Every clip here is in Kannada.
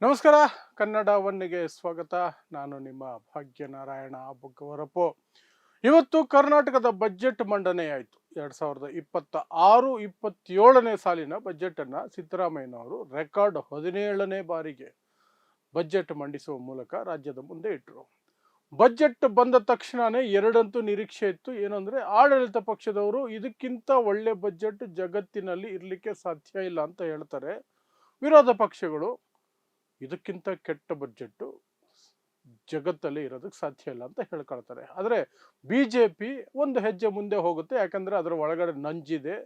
ನಮಸ್ಕಾರ. ಕನ್ನಡ ಒನ್ನಿಗೆ ಸ್ವಾಗತ. ನಾನು ನಿಮ್ಮ ಭಾಗ್ಯನಾರಾಯಣ ಬೊಗ್ಗವರಪು. ಇವತ್ತು ಕರ್ನಾಟಕದ ಬಜೆಟ್ ಮಂಡನೆಯಾಯಿತು. 2026-27ನೇ ಸಾಲಿನ ಬಜೆಟನ್ನು ಸಿದ್ದರಾಮಯ್ಯನವರು ರೆಕಾರ್ಡ್ 17ನೇ ಬಾರಿಗೆ ಬಜೆಟ್ ಮಂಡಿಸುವ ಮೂಲಕ ರಾಜ್ಯದ ಮುಂದೆ ಇಟ್ಟರು. ಬಜೆಟ್ ಬಂದ ತಕ್ಷಣವೇ ಎರಡಂತೂ ನಿರೀಕ್ಷೆ ಇತ್ತು. ಏನಂದರೆ, ಆಡಳಿತ ಪಕ್ಷದವರು ಇದಕ್ಕಿಂತ ಒಳ್ಳೆ ಬಜೆಟ್ ಜಗತ್ತಿನಲ್ಲಿ ಇರಲಿಕ್ಕೆ ಸಾಧ್ಯ ಇಲ್ಲ ಅಂತ ಹೇಳ್ತಾರೆ. ವಿರೋಧ ಪಕ್ಷಗಳು ಇದಕ್ಕಿಂತ ಕೆಟ್ಟ ಬಜೆಟ್ಟು ಜಗತ್ತಲ್ಲಿ ಇರೋದಕ್ಕೆ ಸಾಧ್ಯ ಇಲ್ಲ ಅಂತ ಹೇಳ್ಕೊಳ್ತಾರೆ. ಆದರೆ BJP ಒಂದು ಹೆಜ್ಜೆ ಮುಂದೆ ಹೋಗುತ್ತೆ. ಯಾಕಂದರೆ ಅದರ ಒಳಗಡೆ ನಂಜಿದೆ,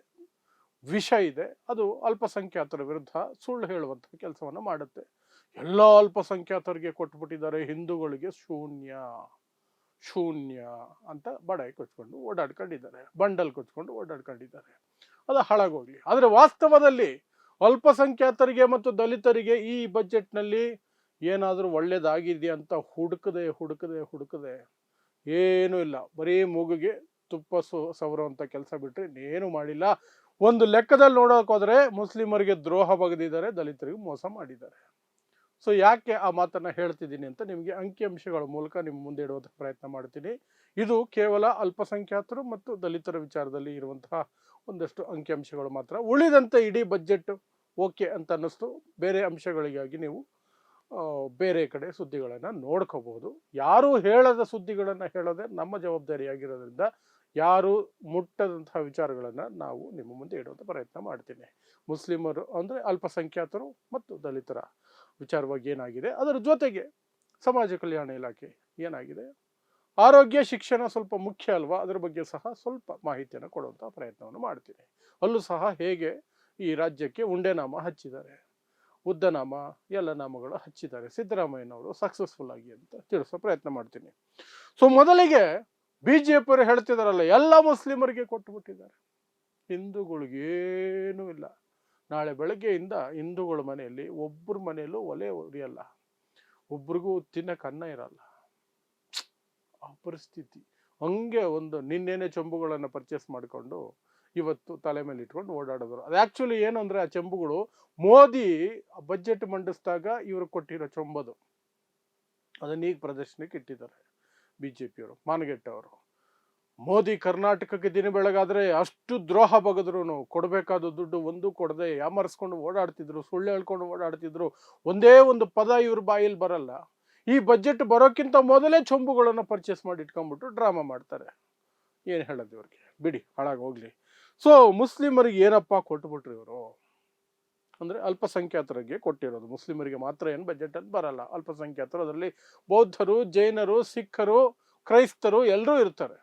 ವಿಷ ಇದೆ. ಅದು ಅಲ್ಪಸಂಖ್ಯಾತರ ವಿರುದ್ಧ ಸುಳ್ಳು ಹೇಳುವಂಥ ಕೆಲಸವನ್ನು ಮಾಡುತ್ತೆ. ಎಲ್ಲ ಅಲ್ಪಸಂಖ್ಯಾತರಿಗೆ ಕೊಟ್ಬಿಟ್ಟಿದ್ದಾರೆ, ಹಿಂದೂಗಳಿಗೆ ಶೂನ್ಯ ಶೂನ್ಯ ಅಂತ ಬಡಾಯಿ ಕೊಚ್ಕೊಂಡು ಓಡಾಡ್ಕೊಂಡಿದ್ದಾರೆ, ಬಂಡಲ್ ಕೊಚ್ಕೊಂಡು ಓಡಾಡ್ಕೊಂಡಿದ್ದಾರೆ. ಅದು ಹಾಳಾಗೋಗ್ಲಿ. ಆದರೆ ವಾಸ್ತವದಲ್ಲಿ ಅಲ್ಪಸಂಖ್ಯಾತರಿಗೆ ಮತ್ತು ದಲಿತರಿಗೆ ಈ ಬಜೆಟ್ನಲ್ಲಿ ಏನಾದರೂ ಒಳ್ಳೇದಾಗಿದೆ ಅಂತ ಹುಡುಕದೆ ಏನೂ ಇಲ್ಲ. ಬರೀ ಮೂಗಿಗೆ ತುಪ್ಪ ಸವರುವಂಥ ಕೆಲಸ ಬಿಟ್ಟರೆ ಇನ್ನೇನು ಮಾಡಿಲ್ಲ. ಒಂದು ಲೆಕ್ಕದಲ್ಲಿ ನೋಡೋಕೆ ಹೋದರೆ ಮುಸ್ಲಿಮರಿಗೆ ದ್ರೋಹ ಬಗೆದಿದ್ದಾರೆ, ದಲಿತರಿಗೆ ಮೋಸ ಮಾಡಿದ್ದಾರೆ. ಸೊ ಯಾಕೆ ಆ ಮಾತನ್ನು ಹೇಳ್ತಿದ್ದೀನಿ ಅಂತ ನಿಮಗೆ ಅಂಕಿಅಂಶಗಳ ಮೂಲಕ ನಿಮ್ಮ ಮುಂದೆ ಇಡುವಂಥ ಪ್ರಯತ್ನ ಮಾಡ್ತೀನಿ. ಇದು ಕೇವಲ ಅಲ್ಪಸಂಖ್ಯಾತರು ಮತ್ತು ದಲಿತರ ವಿಚಾರದಲ್ಲಿ ಇರುವಂತಹ ಒಂದಷ್ಟು ಅಂಕಿಅಂಶಗಳು ಮಾತ್ರ. ಉಳಿದಂತೆ ಇಡೀ ಬಜೆಟ್ ಓಕೆ ಅಂತ ಅನ್ನಿಸ್ತು. ಬೇರೆ ಅಂಶಗಳಿಗಾಗಿ ನೀವು ಬೇರೆ ಕಡೆ ಸುದ್ದಿಗಳನ್ನು ನೋಡ್ಕೋಬಹುದು. ಯಾರೂ ಹೇಳದ ಸುದ್ದಿಗಳನ್ನು ಹೇಳೋದೇ ನಮ್ಮ ಜವಾಬ್ದಾರಿಯಾಗಿರೋದ್ರಿಂದ ಯಾರು ಮುಟ್ಟದಂತಹ ವಿಚಾರಗಳನ್ನು ನಾವು ನಿಮ್ಮ ಮುಂದೆ ಇಡುವಂಥ ಪ್ರಯತ್ನ ಮಾಡ್ತೀನಿ. ಮುಸ್ಲಿಮರು ಅಂದರೆ ಅಲ್ಪಸಂಖ್ಯಾತರು ಮತ್ತು ದಲಿತರ ವಿಚಾರವಾಗಿ ಏನಾಗಿದೆ, ಅದರ ಜೊತೆಗೆ ಸಮಾಜ ಕಲ್ಯಾಣ ಇಲಾಖೆ ಏನಾಗಿದೆ, ಆರೋಗ್ಯ ಶಿಕ್ಷಣ ಸ್ವಲ್ಪ ಮುಖ್ಯ ಅಲ್ವಾ, ಅದರ ಬಗ್ಗೆ ಸಹ ಸ್ವಲ್ಪ ಮಾಹಿತಿಯನ್ನು ಕೊಡುವಂಥ ಪ್ರಯತ್ನವನ್ನು ಮಾಡ್ತೀನಿ. ಅಲ್ಲೂ ಸಹ ಹೇಗೆ ಈ ರಾಜ್ಯಕ್ಕೆ ಉಂಡೆನಾಮ ಹಚ್ಚಿದ್ದಾರೆ, ಉದ್ದನಾಮ ಎಲ್ಲ ನಾಮಗಳು ಹಚ್ಚಿದ್ದಾರೆ ಸಿದ್ದರಾಮಯ್ಯನವರು ಸಕ್ಸಸ್ಫುಲ್ ಆಗಿ ಅಂತ ತಿಳಿಸೋ ಪ್ರಯತ್ನ ಮಾಡ್ತೀನಿ. ಸೊ ಮೊದಲಿಗೆ BJP ಅವರು ಹೇಳ್ತಿದಾರಲ್ಲ, ಎಲ್ಲ ಮುಸ್ಲಿಮರಿಗೆ ಕೊಟ್ಟುಬಿಟ್ಟಿದ್ದಾರೆ, ಹಿಂದೂಗಳಿಗೇನೂ ಇಲ್ಲ. ನಾಳೆ ಬೆಳಗ್ಗೆಯಿಂದ ಹಿಂದೂಗಳ ಮನೆಯಲ್ಲಿ ಒಬ್ಬರ ಮನೆಯಲ್ಲೂ ಒಲೆ ಉರಿಯಲ್ಲ, ಒಬ್ರಿಗೂ ತಿನ್ನಕ್ಕೆ ಅನ್ನ ಇರಲ್ಲ. ಆ ಪರಿಸ್ಥಿತಿ. ಹಂಗೆ ಒಂದು ನಿನ್ನೆನೆ ಚೆಂಬುಗಳನ್ನು ಪರ್ಚೇಸ್ ಮಾಡಿಕೊಂಡು ಇವತ್ತು ತಲೆ ಮೇಲೆ ಇಟ್ಕೊಂಡು ಓಡಾಡಿದ್ರು. ಅದು ಆ್ಯಕ್ಚುಲಿ ಏನು ಅಂದರೆ, ಆ ಚೆಂಬುಗಳು ಮೋದಿ ಬಜೆಟ್ ಮಂಡಿಸಿದಾಗ ಇವರು ಕೊಟ್ಟಿರೋ ಚೆಂಬದು. ಅದನ್ನ ಈಗ ಪ್ರದರ್ಶನಕ್ಕೆ ಇಟ್ಟಿದ್ದಾರೆ BJP ಅವರು, ಮಾನಗೆಟ್ಟವರು. ಮೋದಿ ಕರ್ನಾಟಕಕ್ಕೆ ದಿನ ಬೆಳಗಾದ್ರೆ ಅಷ್ಟು ದ್ರೋಹ ಬಗೆದ್ರು, ಕೊಡಬೇಕಾದ ದುಡ್ಡು ಒಂದು ಕೊಡದೆ ಯಾಮರ್ಸ್ಕೊಂಡು ಓಡಾಡ್ತಿದ್ರು, ಸುಳ್ಳು ಹೇಳ್ಕೊಂಡು ಓಡಾಡ್ತಿದ್ರು. ಒಂದೇ ಒಂದು ಪದ ಇವ್ರ ಬಾಯಲ್ಲಿ ಬರಲ್ಲ. ಈ ಬಜೆಟ್ ಬರೋಕ್ಕಿಂತ ಮೊದಲೇ ಚೊಂಬುಗಳನ್ನು ಪರ್ಚೇಸ್ ಮಾಡಿ ಇಟ್ಕೊಂಡ್ಬಿಟ್ಟು ಡ್ರಾಮಾ ಮಾಡ್ತಾರೆ. ಏನು ಹೇಳೋದು ಇವ್ರಿಗೆ, ಬಿಡಿ ಹಾಳಾಗಿ ಹೋಗ್ಲಿ. ಸೊ ಮುಸ್ಲಿಮರಿಗೆ ಏನಪ್ಪ ಕೊಟ್ಬಿಟ್ರು ಇವರು ಅಂದರೆ, ಅಲ್ಪಸಂಖ್ಯಾತರಿಗೆ ಕೊಟ್ಟಿರೋದು. ಮುಸ್ಲಿಮರಿಗೆ ಮಾತ್ರ ಏನು ಬಜೆಟಲ್ಲಿ ಬರಲ್ಲ. ಅಲ್ಪಸಂಖ್ಯಾತರು, ಅದರಲ್ಲಿ ಬೌದ್ಧರು, ಜೈನರು, ಸಿಖ್ಖರು, ಕ್ರೈಸ್ತರು ಎಲ್ಲರೂ ಇರ್ತಾರೆ.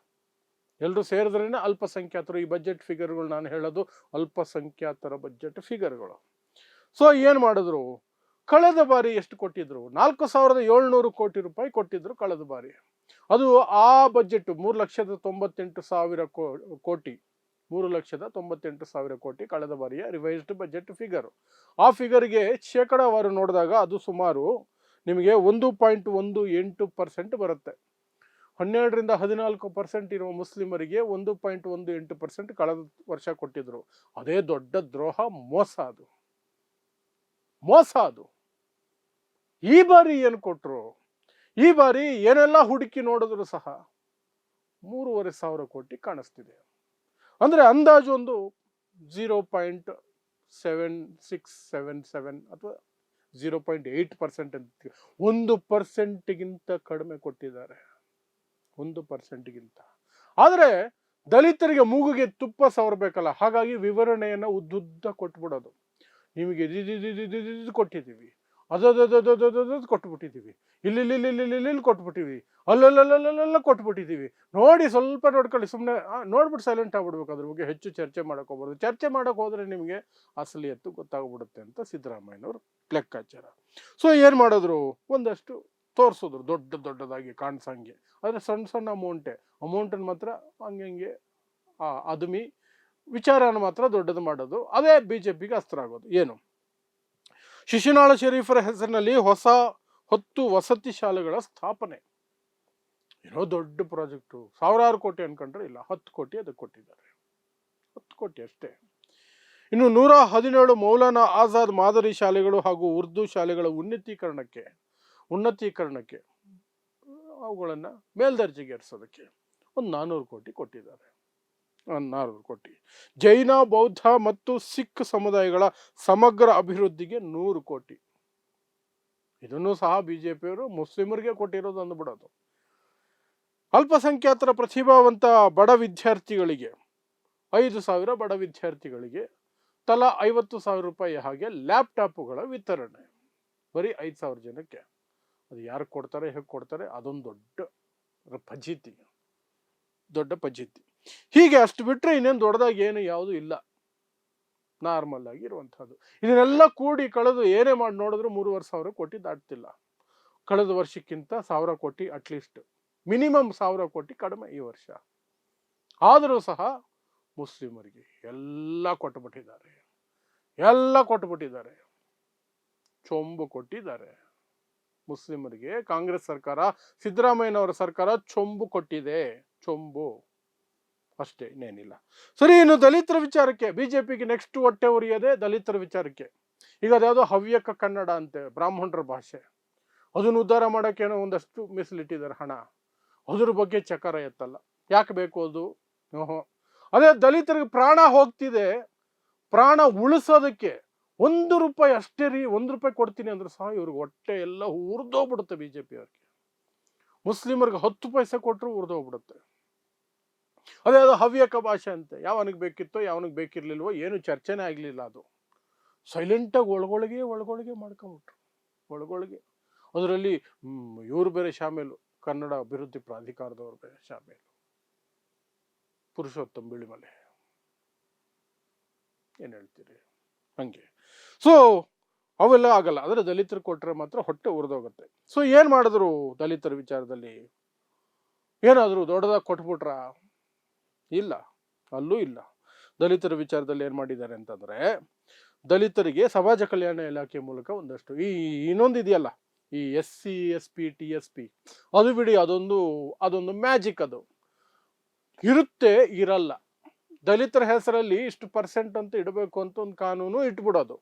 ಎಲ್ಲರೂ ಸೇರಿದ್ರೇ ಅಲ್ಪಸಂಖ್ಯಾತರು. ಈ ಬಜೆಟ್ ಫಿಗರ್ಗಳು ನಾನು ಹೇಳೋದು ಅಲ್ಪಸಂಖ್ಯಾತರ ಬಜೆಟ್ ಫಿಗರ್ಗಳು. ಸೊ ಏನು ಮಾಡಿದ್ರು, ಕಳೆದ ಬಾರಿ ಎಷ್ಟು ಕೊಟ್ಟಿದ್ರು, 4,700 ಕೋಟಿ ರೂಪಾಯಿ ಕೊಟ್ಟಿದ್ರು ಕಳೆದ ಬಾರಿ. ಅದು ಆ ಬಜೆಟ್ 3,98,000 ಕೋಟಿ 3,98,000 ಕೋಟಿ ಕಳೆದ ಬಾರಿಯ ರಿವೈಸ್ಡ್ ಬಜೆಟ್ ಫಿಗರ್. ಆ ಫಿಗರ್ಗೆ ಶೇಕಡಾವಾರು ನೋಡಿದಾಗ ಅದು ಸುಮಾರು ನಿಮಗೆ 1.18% ಬರುತ್ತೆ. 12ರಿಂದ 14% ಇರುವ ಮುಸ್ಲಿಮರಿಗೆ 1.18% ಕಳೆದ ವರ್ಷ ಕೊಟ್ಟಿದ್ರು. ಅದೇ ದೊಡ್ಡ ದ್ರೋಹ, ಮೋಸ ಅದು. ಈ ಬಾರಿ ಏನು ಕೊಟ್ಟರು, ಈ ಬಾರಿ ಏನೆಲ್ಲ ಹುಡುಕಿ ನೋಡಿದ್ರು ಸಹ 3,500 ಕೋಟಿ ಕಾಣಿಸ್ತಿದೆ. ಅಂದರೆ ಅಂದಾಜು ಒಂದು 0.7677 ಅಥವಾ 0.8% ಅಂತ, 1%ಗಿಂತ ಕಡಿಮೆ ಕೊಟ್ಟಿದ್ದಾರೆ, 1%ಗಿಂತ. ಆದರೆ ದಲಿತರಿಗೆ ಮೂಗಿಗೆ ತುಪ್ಪ ಸವರಬೇಕಲ್ಲ, ಹಾಗಾಗಿ ವಿವರಣೆಯನ್ನು ಉದ್ದುದ್ದ ಕೊಟ್ಬಿಡೋದು. ನಿಮಗೆ ಇದು ಕೊಟ್ಟಿದ್ದೀವಿ, ಅದು ಕೊಟ್ಬಿಟ್ಟಿದ್ದೀವಿ, ಇಲ್ಲಿ ಕೊಟ್ಬಿಟ್ಟಿವಿ, ಅಲ್ಲಲ್ಲ ಕೊಟ್ಬಿಟ್ಟಿದ್ದೀವಿ, ನೋಡಿ ಸ್ವಲ್ಪ ನೋಡ್ಕೊಳ್ಳಿ, ಸುಮ್ಮನೆ ನೋಡ್ಬಿಟ್ಟು ಸೈಲೆಂಟ್ ಆಗ್ಬಿಡ್ಬೇಕು. ಅದ್ರ ಬಗ್ಗೆ ಹೆಚ್ಚು ಚರ್ಚೆ ಮಾಡೋಕೆ ಹೋಗ್ಬಾರ್ದು. ಚರ್ಚೆ ಮಾಡೋಕೆ ಹೋದರೆ ನಿಮಗೆ ಅಸಲಿಯತ್ತು ಗೊತ್ತಾಗ್ಬಿಡುತ್ತೆ ಅಂತ ಸಿದ್ದರಾಮಯ್ಯನವರು ಲೆಕ್ಕಾಚಾರ. ಸೊ ಏನು ಮಾಡಿದ್ರು, ಒಂದಷ್ಟು ತೋರಿಸಿದ್ರು ದೊಡ್ಡದಾಗಿ ಕಾಣಿಸಂಗೆ. ಆದರೆ ಸಣ್ಣ ಅಮೌಂಟನ್ನು ಮಾತ್ರ ಹಂಗೆ ಅದುಮಿ ವಿಚಾರನ ಮಾತ್ರ ದೊಡ್ಡದು ಮಾಡೋದು. ಅದೇ BJPಗೆ ಅಸ್ತ್ರ ಆಗೋದು. ಏನು, ಶಿಶುನಾಳ ಶರೀಫರ ಹೆಸರಿನಲ್ಲಿ 10 ವಸತಿ ಶಾಲೆಗಳ ಸ್ಥಾಪನೆ. ಏನೋ ದೊಡ್ಡ ಪ್ರಾಜೆಕ್ಟು, 1,000 ಕೋಟಿ ಅನ್ಕೊಂಡ್ರೆ ಇಲ್ಲ, 10 ಕೋಟಿ ಅದಕ್ಕೆ ಕೊಟ್ಟಿದ್ದಾರೆ. 10 ಕೋಟಿ ಅಷ್ಟೇ. ಇನ್ನು 117 ಮೌಲಾನಾ ಆಜಾದ್ ಮಾದರಿ ಶಾಲೆಗಳು ಹಾಗೂ ಉರ್ದು ಶಾಲೆಗಳ ಉನ್ನತೀಕರಣಕ್ಕೆ ಅವುಗಳನ್ನು ಮೇಲ್ದರ್ಜೆಗೇರಿಸೋದಕ್ಕೆ ಒಂದು 400 ಕೋಟಿ ಕೊಟ್ಟಿದ್ದಾರೆ. 400 ಕೋಟಿ. ಜೈನ, ಬೌದ್ಧ ಮತ್ತು ಸಿಖ್ ಸಮುದಾಯಗಳ ಸಮಗ್ರ ಅಭಿವೃದ್ಧಿಗೆ 100 ಕೋಟಿ. ಇದನ್ನು ಸಹ ಬಿಜೆಪಿಯವರು ಮುಸ್ಲಿಮರಿಗೆ ಕೊಟ್ಟಿರೋದು ಅಂದ್ಬಿಡೋದು. ಅಲ್ಪಸಂಖ್ಯಾತರ ಪ್ರತಿಭಾವಂತ ಬಡ ವಿದ್ಯಾರ್ಥಿಗಳಿಗೆ 5,000 ಬಡ ವಿದ್ಯಾರ್ಥಿಗಳಿಗೆ ತಲಾ 50,000 ರೂಪಾಯಿ ಹಾಗೆ ಲ್ಯಾಪ್ಟಾಪ್ಗಳ ವಿತರಣೆ. ಬರೀ 5,000 ಜನಕ್ಕೆ. ಅದು ಯಾರು ಕೊಡ್ತಾರೆ, ಹೇಗೆ ಕೊಡ್ತಾರೆ, ಅದೊಂದು ದೊಡ್ಡ ಫಜೀತಿ. ಹೀಗೆ ಅಷ್ಟು ಬಿಟ್ಟರೆ ಇನ್ನೇನು ದೊಡ್ಡದಾಗಿ ಏನು ಯಾವುದು ಇಲ್ಲ, ನಾರ್ಮಲ್ ಆಗಿ ಇರುವಂಥದ್ದು. ಇದನ್ನೆಲ್ಲ ಕೂಡಿ ಕಳೆದು ಏನೇ ಮಾಡಿ ನೋಡಿದ್ರು 3,500 ಕೋಟಿ ದಾಟ್ತಿಲ್ಲ. ಕಳೆದ ವರ್ಷಕ್ಕಿಂತ 1,000 ಕೋಟಿ ಅಟ್ಲೀಸ್ಟ್, ಮಿನಿಮಮ್ 1,000 ಕೋಟಿ ಕಡಿಮೆ ಈ ವರ್ಷ. ಆದರೂ ಸಹ ಮುಸ್ಲಿಮರಿಗೆ ಎಲ್ಲ ಕೊಟ್ಟುಬಿಟ್ಟಿದ್ದಾರೆ. ಚೊಂಬು ಕೊಟ್ಟಿದ್ದಾರೆ ಮುಸ್ಲಿಮರಿಗೆ. ಕಾಂಗ್ರೆಸ್ ಸರ್ಕಾರ, ಸಿದ್ದರಾಮಯ್ಯನವರ ಸರ್ಕಾರ ಚೊಂಬು ಕೊಟ್ಟಿದೆ. ಚೊಂಬು ಅಷ್ಟೇ, ಇನ್ನೇನಿಲ್ಲ. ಸರಿ, ಇನ್ನು ದಲಿತರ ವಿಚಾರಕ್ಕೆ ಬಿಜೆಪಿಗೆ ನೆಕ್ಸ್ಟ್ ಹೊಟ್ಟೆ ಉರಿಯದೆ ದಲಿತರ ವಿಚಾರಕ್ಕೆ. ಈಗ ಅದ್ಯಾವುದೋ ಹವ್ಯಕ ಕನ್ನಡ ಅಂತೆ, ಬ್ರಾಹ್ಮಣರ ಭಾಷೆ, ಅದನ್ನು ಉದ್ಧಾರ ಮಾಡೋಕ್ಕೇನೋ ಒಂದಷ್ಟು ಮೀಸಲಿಟ್ಟಿದ್ದಾರೆ ಹಣ. ಅದ್ರ ಬಗ್ಗೆ ಚಕಾರ ಎತ್ತಲ್ಲ. ಯಾಕೆ ಬೇಕು ಅದು? ಅದೇ ದಲಿತರಿಗೆ ಪ್ರಾಣ ಹೋಗ್ತಿದೆ, ಪ್ರಾಣ ಉಳಿಸೋದಕ್ಕೆ 1 ರೂಪಾಯಿ ಅಷ್ಟೇ ರೀ, 1 ರೂಪಾಯಿ ಕೊಡ್ತೀನಿ ಅಂದ್ರೆ ಸಹ ಇವ್ರಿಗೆ ಹೊಟ್ಟೆ ಎಲ್ಲ ಉರಿದೋಗ್ಬಿಡುತ್ತೆ. ಬಿಜೆಪಿ ಅವ್ರಿಗೆ ಮುಸ್ಲಿಮರಿಗೆ 10 ಪೈಸೆ ಕೊಟ್ಟರು ಉರಿದೋಗ್ಬಿಡುತ್ತೆ. ಅದೇ ಅದು ಹವ್ಯಕ ಭಾಷೆ ಅಂತೆ. ಯಾವನಿಗೆ ಬೇಕಿತ್ತೋ ಯಾವನಿಗೆ ಬೇಕಿರ್ಲಿಲ್ವೋ ಏನು ಚರ್ಚೆನೇ ಆಗಲಿಲ್ಲ. ಅದು ಸೈಲೆಂಟಾಗಿ ಒಳಗೊಳಗೆ ಮಾಡ್ಕೊಂಬಿಟ್ರು. ಅದರಲ್ಲಿ ಇವರು ಬೇರೆ ಶಾಮೇಲು, ಕನ್ನಡ ಅಭಿವೃದ್ಧಿ ಪ್ರಾಧಿಕಾರದವರು ಬೇರೆ ಶಾಮೇಲು, ಪುರುಷೋತ್ತಮ್ ಬಿಳಿಮಲೆ. ಏನು ಹೇಳ್ತೀರಿ? ಹಂಗೆ. ಸೊ ಅವೆಲ್ಲ ಆಗಲ್ಲ. ಆದರೆ ದಲಿತರು ಕೊಟ್ಟರೆ ಮಾತ್ರ ಹೊಟ್ಟೆ ಉರಿದೋಗುತ್ತೆ. ಸೊ ಏನು ಮಾಡಿದ್ರು ದಲಿತರ ವಿಚಾರದಲ್ಲಿ? ಏನಾದರೂ ದೊಡ್ಡದಾಗಿ ಕೊಟ್ಬಿಟ್ರ? ಇಲ್ಲ, ಅಲ್ಲೂ ಇಲ್ಲ. ದಲಿತರ ವಿಚಾರದಲ್ಲಿ ಏನು ಮಾಡಿದ್ದಾರೆ ಅಂತಂದರೆ, ದಲಿತರಿಗೆ ಸಮಾಜ ಕಲ್ಯಾಣ ಇಲಾಖೆ ಮೂಲಕ ಒಂದಷ್ಟು ಇನ್ನೊಂದು ಇದೆಯಲ್ಲ, ಈ SC SP TSP, ಅದು ಬಿಡಿ, ಅದೊಂದು ಮ್ಯಾಜಿಕ್. ಅದು ಇರುತ್ತೆ, ಇರಲ್ಲ. ದಲಿತರ ಹೆಸರಲ್ಲಿ ಇಷ್ಟು % ಅಂತ ಇಡಬೇಕು ಅಂತ ಒಂದು ಕಾನೂನು ಇಟ್ಬಿಡೋದು.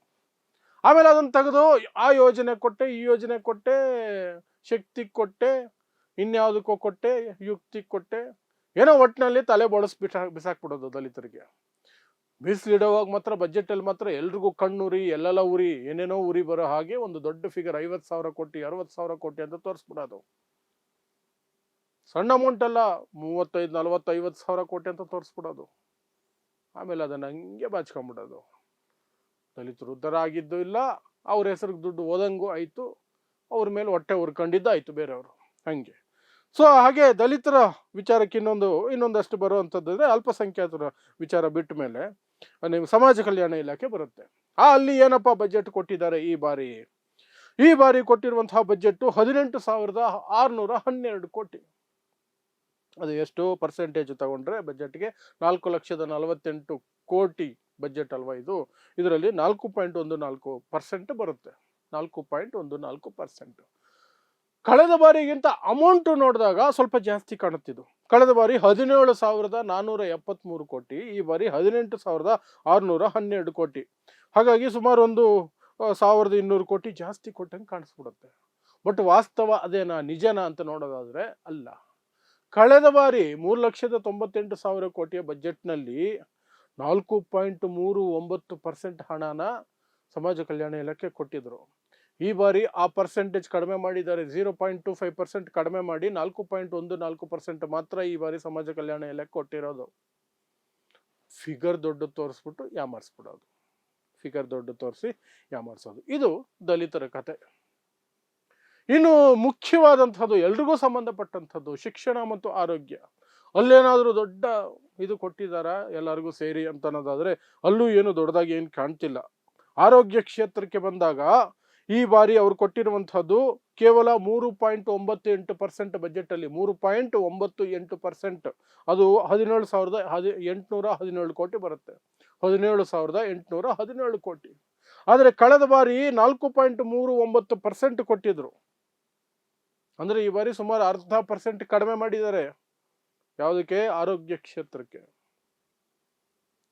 ಆಮೇಲೆ ಅದನ್ನು ತೆಗೆದು ಆ ಯೋಜನೆ ಕೊಟ್ಟೆ, ಈ ಯೋಜನೆ ಕೊಟ್ಟೆ, ಶಕ್ತಿ ಕೊಟ್ಟೆ, ಇನ್ಯಾವುದಕ್ಕೋ ಕೊಟ್ಟೆ, ಯುಕ್ತಿ ಕೊಟ್ಟೆ, ಏನೋ ಒಟ್ಟಿನಲ್ಲಿ ತಲೆ ಬಿಸಾಕ್ಬಿಡೋದು ದಲಿತರಿಗೆ. ಮೀಸಲಿಡುವಾಗ ಮಾತ್ರ ಬಜೆಟಲ್ಲಿ ಮಾತ್ರ ಎಲ್ರಿಗೂ ಕಣ್ಣುರಿ, ಎಲ್ಲೆಲ್ಲ ಉರಿ, ಏನೇನೋ ಉರಿ ಬರೋ ಹಾಗೆ ಒಂದು ದೊಡ್ಡ ಫಿಗರ್ 50,000 ಕೋಟಿ 60,000 ಕೋಟಿ ಅಂತ ತೋರಿಸ್ಬಿಡೋದು. ಸಣ್ಣ ಅಮೌಂಟ್ ಅಲ್ಲ, 35, 40, 50,000 ಕೋಟಿ ಅಂತ ತೋರಿಸ್ಬಿಡೋದು. ಆಮೇಲೆ ಅದನ್ನು ಹಂಗೆ ಬಾಚ್ಕೊಂಬಿಡೋದು. ದಲಿತರು ಉದ್ಧಾರ ಆಗಿದ್ದು ಇಲ್ಲ, ಅವ್ರ ಹೆಸರಿಗೆ ದುಡ್ಡು ಓದಂಗೂ ಆಯಿತು, ಅವ್ರ ಮೇಲೆ ಹೊಟ್ಟೆ ಉರ್ಕೊಂಡಿದ್ದಾಯಿತು ಬೇರೆಯವರು. ಹಂಗೆ. ಸೊ ಹಾಗೆ ದಲಿತರ ವಿಚಾರಕ್ಕೆ ಇನ್ನೊಂದಷ್ಟು ಬರುವಂಥದ್ದು ಅಲ್ಪಸಂಖ್ಯಾತರ ವಿಚಾರ ಬಿಟ್ಟ ಮೇಲೆ ನೀವು ಸಮಾಜ ಕಲ್ಯಾಣ ಇಲಾಖೆ ಬರುತ್ತೆ. ಅಲ್ಲಿ ಏನಪ್ಪ ಬಜೆಟ್ ಕೊಟ್ಟಿದ್ದಾರೆ ಈ ಬಾರಿ ಕೊಟ್ಟಿರುವಂತಹ ಬಜೆಟ್ 18,612 ಕೋಟಿ. ಅದು ಎಷ್ಟು ಪರ್ಸೆಂಟೇಜ್ ತಗೊಂಡ್ರೆ ಬಜೆಟ್ಗೆ 4,48,00,000 ಕೋಟಿ ಬಜೆಟ್ ಅಲ್ವಾ ಇದು. ಇದರಲ್ಲಿ 4.14% ಬರುತ್ತೆ. 4.14%. ಕಳೆದ ಬಾರಿಗಿಂತ ಅಮೌಂಟ್ ನೋಡಿದಾಗ ಸ್ವಲ್ಪ ಜಾಸ್ತಿ ಕಾಣುತ್ತಿದ್ದು. ಕಳೆದ ಬಾರಿ 17,473 ಕೋಟಿ, ಈ ಬಾರಿ 18,612 ಕೋಟಿ. ಹಾಗಾಗಿ ಸುಮಾರು ಒಂದು 1,200 ಕೋಟಿ ಜಾಸ್ತಿ ಕೊಟ್ಟಂಗೆ ಕಾಣಿಸ್ಬಿಡುತ್ತೆ. ಬಟ್ ವಾಸ್ತವ ಅದೇನಾ, ನಿಜನಾ ಅಂತ ನೋಡೋದಾದರೆ ಅಲ್ಲ. ಕಳೆದ ಬಾರಿ 3,98,000 ಕೋಟಿಯ ಬಜೆಟ್ನಲ್ಲಿ 4.39% ಹಣನ ಸಮಾಜ ಕಲ್ಯಾಣ ಇಲಾಖೆ ಕೊಟ್ಟಿದ್ರು. ಈ ಬಾರಿ ಆ ಪರ್ಸೆಂಟೇಜ್ ಕಡಿಮೆ ಮಾಡಿದ್ದಾರೆ. 0.25% ಕಡಿಮೆ ಮಾಡಿ 4.14% ಮಾತ್ರ ಈ ಬಾರಿ ಸಮಾಜ ಕಲ್ಯಾಣ ಇಲಾಖೆ ಕೊಟ್ಟಿರೋದು. ಫಿಗರ್ ದೊಡ್ಡ ತೋರಿಸ್ಬಿಟ್ಟು ಯಾಮಾರಿಸ್ಬಿಡೋದು. ಇದು ದಲಿತರ ಕತೆ. ಇನ್ನು ಮುಖ್ಯವಾದಂಥದ್ದು, ಎಲ್ರಿಗೂ ಸಂಬಂಧಪಟ್ಟಂಥದ್ದು ಶಿಕ್ಷಣ ಮತ್ತು ಆರೋಗ್ಯ. ಅಲ್ಲೇನಾದರೂ ದೊಡ್ಡ ಇದು ಕೊಟ್ಟಿದ್ದಾರಾ ಎಲ್ಲರಿಗೂ ಸೇರಿ ಅಂತ ಅನ್ನೋದಾದರೆ ಅಲ್ಲೂ ಏನು ದೊಡ್ಡದಾಗಿ ಏನು ಕಾಣ್ತಿಲ್ಲ. ಆರೋಗ್ಯ ಕ್ಷೇತ್ರಕ್ಕೆ ಬಂದಾಗ ಈ ಬಾರಿ ಅವರು ಕೊಟ್ಟಿರುವಂಥದ್ದು ಕೇವಲ 3.98% ಬಜೆಟಲ್ಲಿ 3.98%. ಅದು 17,817 ಕೋಟಿ ಬರುತ್ತೆ. 17,817 ಕೋಟಿ. ಆದರೆ ಕಳೆದ ಬಾರಿ 4.39% ಕೊಟ್ಟಿದ್ರು. ಅಂದರೆ ಈ ಬಾರಿ ಸುಮಾರು 0.5% ಕಡಿಮೆ ಮಾಡಿದ್ದಾರೆ. ಯಾವುದಕ್ಕೆ? ಆರೋಗ್ಯ ಕ್ಷೇತ್ರಕ್ಕೆ.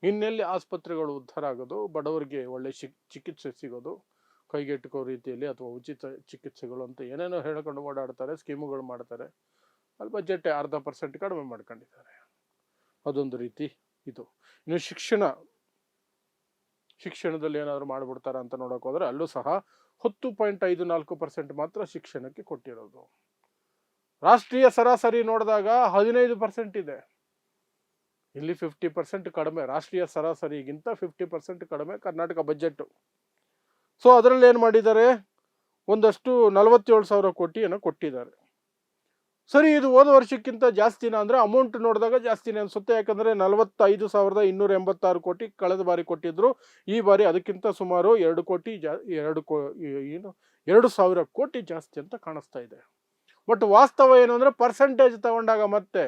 ಇನ್ನೆಲ್ಲಿ ಆಸ್ಪತ್ರೆಗಳು ಉದ್ಧಾರ ಆಗೋದು, ಬಡವರಿಗೆ ಒಳ್ಳೆ ಚಿಕಿತ್ಸೆ ಸಿಗೋದು, ಕೈಗೆಟುಕೋ ರೀತಿಯಲ್ಲಿ ಅಥವಾ ಉಚಿತ ಚಿಕಿತ್ಸೆಗಳು ಅಂತ ಏನೇನೋ ಹೇಳ್ಕೊಂಡು ಓಡಾಡ್ತಾರೆ, ಸ್ಕೀಮುಗಳು ಮಾಡ್ತಾರೆ. ಅಲ್ಲಿ ಬಜೆಟ್ ಅರ್ಧ % ಕಡಿಮೆ ಮಾಡ್ಕೊಂಡಿದ್ದಾರೆ. ಅದೊಂದು ರೀತಿ ಇದು. ಇನ್ನು ಶಿಕ್ಷಣದಲ್ಲಿ ಏನಾದ್ರು ಮಾಡ್ಬಿಡ್ತಾರ ಅಂತ ನೋಡಕ್ ಹೋದ್ರೆ ಅಲ್ಲೂ ಸಹ 10.54% ಮಾತ್ರ ಶಿಕ್ಷಣಕ್ಕೆ ಕೊಟ್ಟಿರೋದು. ರಾಷ್ಟ್ರೀಯ ಸರಾಸರಿ ನೋಡಿದಾಗ 15% ಇದೆ. ಇಲ್ಲಿ 50% ಕಡಿಮೆ, ರಾಷ್ಟ್ರೀಯ ಸರಾಸರಿಗಿಂತ 50% ಕಡಿಮೆ ಕರ್ನಾಟಕ ಬಜೆಟ್. ಸೊ ಅದರಲ್ಲಿ ಏನ್ ಮಾಡಿದ್ದಾರೆ, ಒಂದಷ್ಟು 47,000 ಕೋಟಿ ಏನೋ ಕೊಟ್ಟಿದ್ದಾರೆ. ಸರಿ, ಇದು ಹೋದ ವರ್ಷಕ್ಕಿಂತ ಜಾಸ್ತಿನ ಅಂದ್ರೆ ಅಮೌಂಟ್ ನೋಡಿದಾಗ ಜಾಸ್ತಿನೇ ಅನ್ಸುತ್ತೆ. ಯಾಕಂದ್ರೆ 45,286 ಕೋಟಿ ಕಳೆದ ಬಾರಿ ಕೊಟ್ಟಿದ್ರು. ಈ ಬಾರಿ ಅದಕ್ಕಿಂತ ಸುಮಾರು 2,000 ಕೋಟಿ ಜಾಸ್ತಿ ಅಂತ ಕಾಣಿಸ್ತಾ ಇದೆ. ಬಟ್ ವಾಸ್ತವ ಏನು ಅಂದ್ರೆ ಪರ್ಸೆಂಟೇಜ್ ತಗೊಂಡಾಗ ಮತ್ತೆ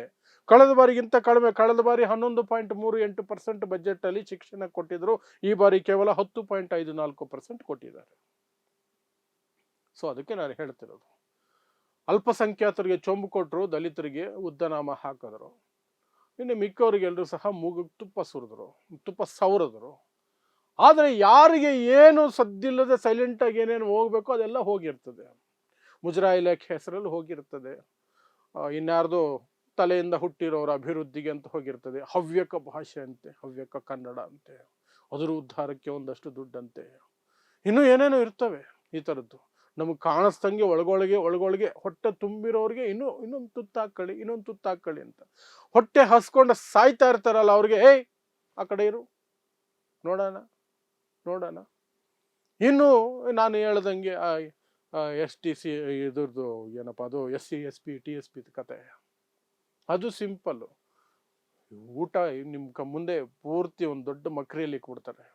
ಕಳೆದ ಬಾರಿಗಿಂತ ಕಡಿಮೆ. ಕಳೆದ ಬಾರಿ 11.38% ಬಜೆಟ್ ಅಲ್ಲಿ ಶಿಕ್ಷಣ ಕೊಟ್ಟಿದ್ರು. ಈ ಬಾರಿ ಕೇವಲ 10.54% ಕೊಟ್ಟಿದ್ದಾರೆ. ಸೊ ಅದಕ್ಕೆ ನಾನು ಹೇಳ್ತಿರೋದು, ಅಲ್ಪಸಂಖ್ಯಾತರಿಗೆ ಚೊಂಬು ಕೊಟ್ಟರು, ದಲಿತರಿಗೆ ಉದ್ದನಾಮ ಹಾಕಿದ್ರು, ಇನ್ನು ಮಿಕ್ಕವರಿಗೆಲ್ಲರೂ ಸಹ ಮೂಗಿಗೆ ತುಪ್ಪ ಸವರಿದ್ರು. ಆದರೆ ಯಾರಿಗೆ ಏನು ಸದ್ದಿಲ್ಲದೆ ಸೈಲೆಂಟ್ ಆಗಿ ಏನೇನು ಹೋಗ್ಬೇಕು ಅದೆಲ್ಲ ಹೋಗಿರ್ತದೆ. ಮುಜರಾಯಿ ಇಲಾಖೆ ಹೆಸರಲ್ಲಿ ಹೋಗಿರ್ತದೆ, ಇನ್ಯಾರ್ದು ತಲೆಯಿಂದ ಹುಟ್ಟಿರೋರ ಅಭಿವೃದ್ಧಿಗೆ ಅಂತ ಹೋಗಿರ್ತದೆ, ಹವ್ಯಕ ಭಾಷೆ ಅಂತೆ, ಹವ್ಯಕ ಕನ್ನಡ ಅಂತೆ, ಅದರ ಉದ್ಧಾರಕ್ಕೆ ಒಂದಷ್ಟು ದುಡ್ಡಂತೆ, ಇನ್ನೂ ಏನೇನೋ ಇರ್ತವೆ ಈ ಥರದ್ದು. ನಮಗೆ ಕಾಣಿಸ್ದಂಗೆ ಒಳಗೊಳಗೆ ಹೊಟ್ಟೆ ತುಂಬಿರೋರಿಗೆ ಇನ್ನೊಂದು ತುತ್ತಾಕೊಳ್ಳಿ ಅಂತ. ಹೊಟ್ಟೆ ಹಸ್ಕೊಂಡು ಸಾಯ್ತಾ ಇರ್ತಾರಲ್ಲ ಅವ್ರಿಗೆ, ಆ ಕಡೆ ಇರು, ನೋಡೋಣ. ಇನ್ನು ನಾನು ಹೇಳ್ದಂಗೆ STC ಇದ್ರದ್ದು ಏನಪ್ಪ ಅದು SC SP TSP ಕತೆ, ಅದು ಸಿಂಪಲ್. ಊಟ ನಿಮ್ ಮುಂದೆ ಪೂರ್ತಿ ಒಂದು ದೊಡ್ಡ ಮಕ್ರಿಯಲ್ಲಿ ಕೊಡ್ತಾರೆ,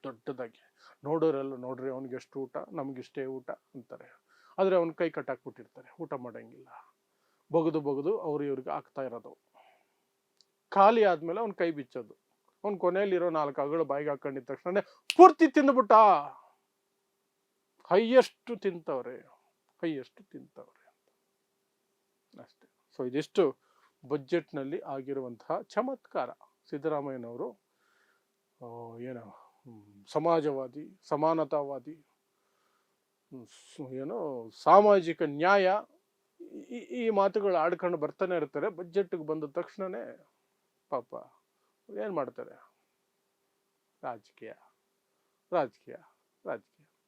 ದೊಡ್ಡದಾಗಿ. ನೋಡೋರೆಲ್ಲ ನೋಡ್ರಿ ಅವ್ನಿಗೆ ಎಷ್ಟು ಊಟ, ನಮ್ಗಿಷ್ಟೇ ಊಟ ಅಂತಾರೆ. ಆದರೆ ಅವ್ನ ಕೈ ಕಟ್ಟಾಕ್ಬಿಟ್ಟಿರ್ತಾರೆ, ಊಟ ಮಾಡಂಗಿಲ್ಲ. ಬಗದು ಇವ್ರಿಗೆ ಆಗ್ತಾ ಇರೋದು. ಖಾಲಿ ಆದ್ಮೇಲೆ ಅವ್ನ ಕೈ ಬಿಚ್ಚೋದು. ಅವ್ನ ಕೊನೆಯಲ್ಲಿರೋ 4 ಅಗಳು ಬಾಯಿಗೆ ಹಾಕೊಂಡಿದ ತಕ್ಷಣ ಪೂರ್ತಿ ತಿಂದ್ಬಿಟ್ಟ. ಹೈಯೆಸ್ಟ್ ತಿಂತವ್ರೆ ಅಷ್ಟೇ. ಸೊ ಇದಿಷ್ಟು ಬಜೆಟ್ನಲ್ಲಿ ಆಗಿರುವಂತಹ ಚಮತ್ಕಾರ. ಸಿದ್ದರಾಮಯ್ಯನವರು ಏನೋ ಸಮಾಜವಾದಿ, ಸಮಾನತಾವಾದಿ, ಸಾಮಾಜಿಕ ನ್ಯಾಯ, ಈ ಮಾತುಗಳು ಆಡ್ಕೊಂಡು ಬರ್ತಾನೆ ಇರ್ತಾರೆ. ಬಜೆಟ್ಗೆ ಬಂದ ತಕ್ಷಣನೇ ಪಾಪ ಏನ್ ಮಾಡ್ತಾರೆ, ರಾಜಕೀಯ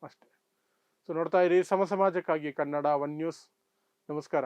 ಅಷ್ಟೇ. ಸೊ ನೋಡ್ತಾ ಇರಿ ಸಮಾಜಕ್ಕಾಗಿ ಕನ್ನಡ 1 ನ್ಯೂಸ್. ನಮಸ್ಕಾರ.